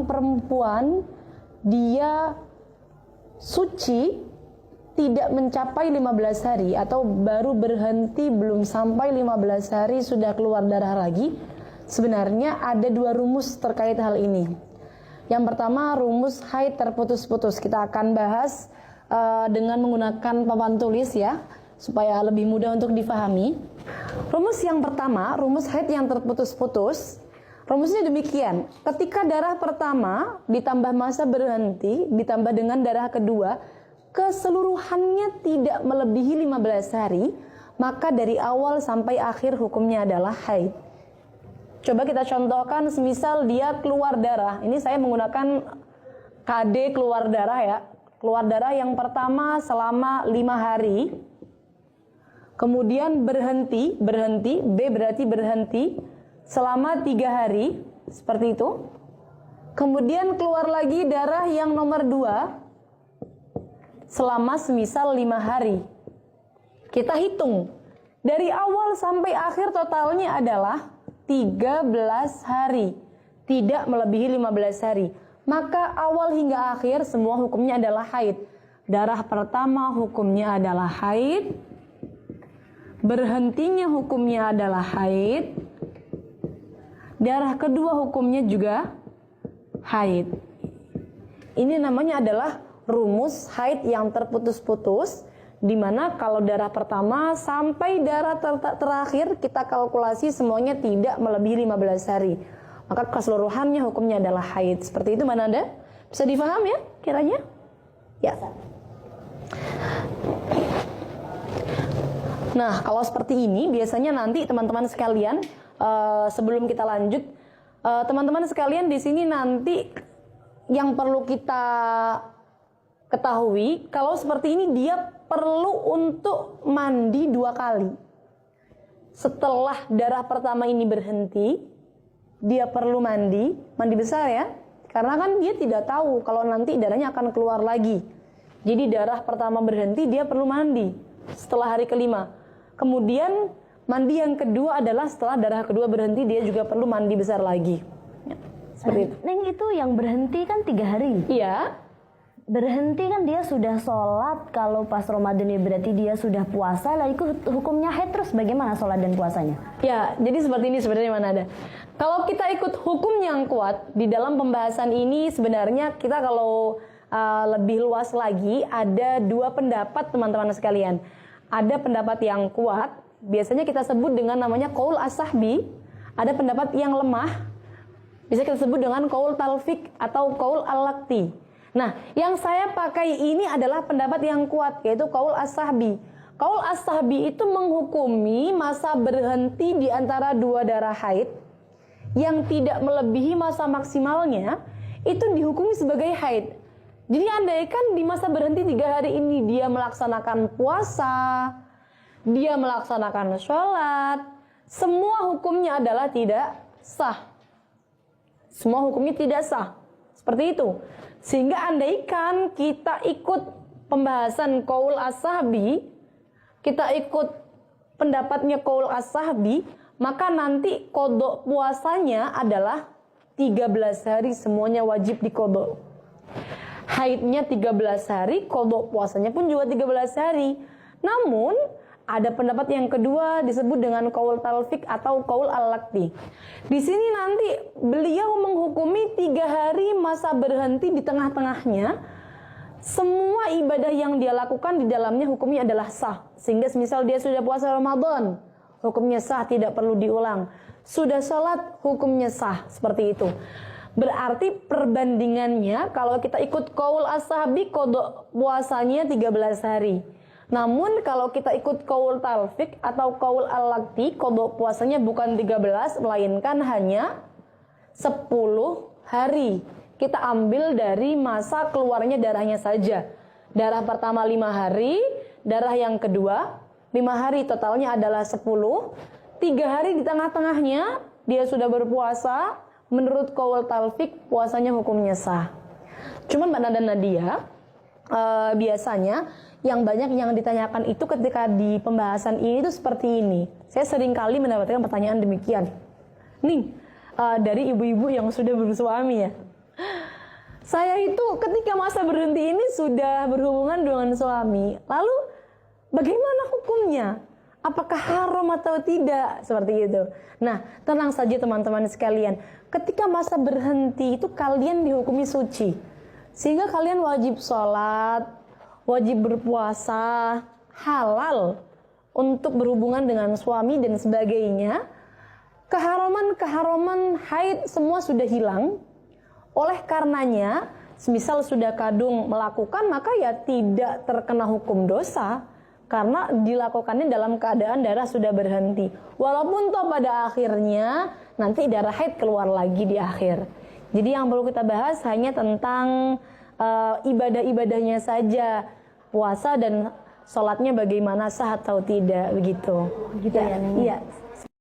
perempuan dia suci tidak mencapai 15 hari atau baru berhenti belum sampai 15 hari sudah keluar darah lagi, sebenarnya ada dua rumus terkait hal ini. Yang pertama, rumus haid terputus-putus. Kita akan bahas dengan menggunakan papan tulis ya, supaya lebih mudah untuk difahami. Rumus yang pertama, rumus haid yang terputus-putus. Rumusnya demikian, ketika darah pertama ditambah masa berhenti ditambah dengan darah kedua, keseluruhannya tidak melebihi 15 hari, maka dari awal sampai akhir hukumnya adalah haid. Coba kita contohkan, semisal dia keluar darah. Ini saya menggunakan KD keluar darah ya. Keluar darah yang pertama selama 5 hari. Kemudian berhenti, B berarti berhenti selama 3 hari, seperti itu. Kemudian keluar lagi darah yang nomor 2 selama semisal 5 hari. Kita hitung dari awal sampai akhir totalnya adalah 13 hari, tidak melebihi 15 hari. Maka awal hingga akhir semua hukumnya adalah haid. Darah pertama hukumnya adalah haid, berhentinya hukumnya adalah haid, darah kedua hukumnya juga haid. Ini namanya adalah rumus haid yang terputus-putus, di mana kalau darah pertama sampai darah terakhir kita kalkulasi semuanya tidak melebihi 15 hari. Maka keseluruhannya hukumnya adalah haid. Seperti itu, mana Anda? Bisa difaham ya kiranya? Ya. Nah, kalau seperti ini biasanya nanti teman-teman sekalian, sebelum kita lanjut, teman-teman sekalian di sini nanti yang perlu kita ketahui, kalau seperti ini dia perlu untuk mandi 2 kali. Setelah darah pertama ini berhenti, dia perlu mandi besar ya, karena kan dia tidak tahu kalau nanti darahnya akan keluar lagi. Jadi darah pertama berhenti, dia perlu mandi setelah hari kelima. Kemudian mandi yang kedua adalah setelah darah kedua berhenti, dia juga perlu mandi besar lagi. Ya, seperti itu. Neng, itu yang berhenti kan 3 hari. Iya. Berhenti kan dia sudah sholat, kalau pas Ramadan ya berarti dia sudah puasa, lah itu hukumnya haid, terus bagaimana sholat dan puasanya? Ya, jadi seperti ini sebenarnya mana ada. Kalau kita ikut hukum yang kuat di dalam pembahasan ini, sebenarnya kita kalau lebih luas lagi ada 2 pendapat teman-teman sekalian. Ada pendapat yang kuat, biasanya kita sebut dengan namanya qaul as-sahbi. Ada pendapat yang lemah, bisa kita sebut dengan qaul talfik atau qaul al-laqti. Nah, yang saya pakai ini adalah pendapat yang kuat, yaitu qaul as-sahbi. Qaul as-sahbi itu menghukumi masa berhenti di antara 2 darah haid yang tidak melebihi masa maksimalnya, itu dihukumi sebagai haid. Jadi andaikan di masa berhenti 3 hari ini dia melaksanakan puasa, dia melaksanakan sholat, semua hukumnya adalah tidak sah. Semua hukumnya tidak sah. Seperti itu. Sehingga andaikan kita ikut pembahasan qaul as-sahbi, kita ikut pendapatnya qaul as-sahbi, maka nanti qadha puasanya adalah 13 hari semuanya wajib diqadha. Haidnya 13 hari, qadha puasanya pun juga 13 hari. Namun ada pendapat yang kedua disebut dengan qaul talfik atau qaul al-laqti. Di sini nanti beliau menghukumi 3 hari masa berhenti di tengah-tengahnya. Semua ibadah yang dia lakukan di dalamnya hukumnya adalah sah. Sehingga semisal dia sudah puasa Ramadan, hukumnya sah, tidak perlu diulang. Sudah sholat, hukumnya sah, seperti itu. Berarti perbandingannya kalau kita ikut qaul as-sahbi, qadha puasanya 13 hari. Namun kalau kita ikut qaul talfik atau qaul al-laqti, qadha puasanya bukan 13, melainkan hanya 10 hari. Kita ambil dari masa keluarnya darahnya saja. Darah pertama 5 hari, darah yang kedua 5 hari, totalnya adalah 10. 3 hari di tengah-tengahnya dia sudah berpuasa, menurut qaul talfik puasanya hukumnya sah. Cuman Mbak Nada Nadia, biasanya yang banyak yang ditanyakan itu ketika di pembahasan ini tuh seperti ini. Saya sering kali mendapatkan pertanyaan demikian. Nih, dari ibu-ibu yang sudah bersuami ya. Saya itu ketika masa berhenti ini sudah berhubungan dengan suami. Lalu bagaimana hukumnya? Apakah haram atau tidak? Seperti itu. Nah, tenang saja teman-teman sekalian. Ketika masa berhenti itu kalian dihukumi suci. Sehingga kalian wajib sholat, wajib berpuasa, halal untuk berhubungan dengan suami dan sebagainya. Keharaman-keharaman haid semua sudah hilang. Oleh karenanya, semisal sudah kadung melakukan, maka ya tidak terkena hukum dosa. Karena dilakukannya dalam keadaan darah sudah berhenti. Walaupun toh pada akhirnya nanti darah haid keluar lagi di akhir. Jadi yang perlu kita bahas hanya tentang ibadah-ibadahnya saja. Puasa dan sholatnya bagaimana, sah atau tidak, begitu. Gitu ya, Neng? Iya.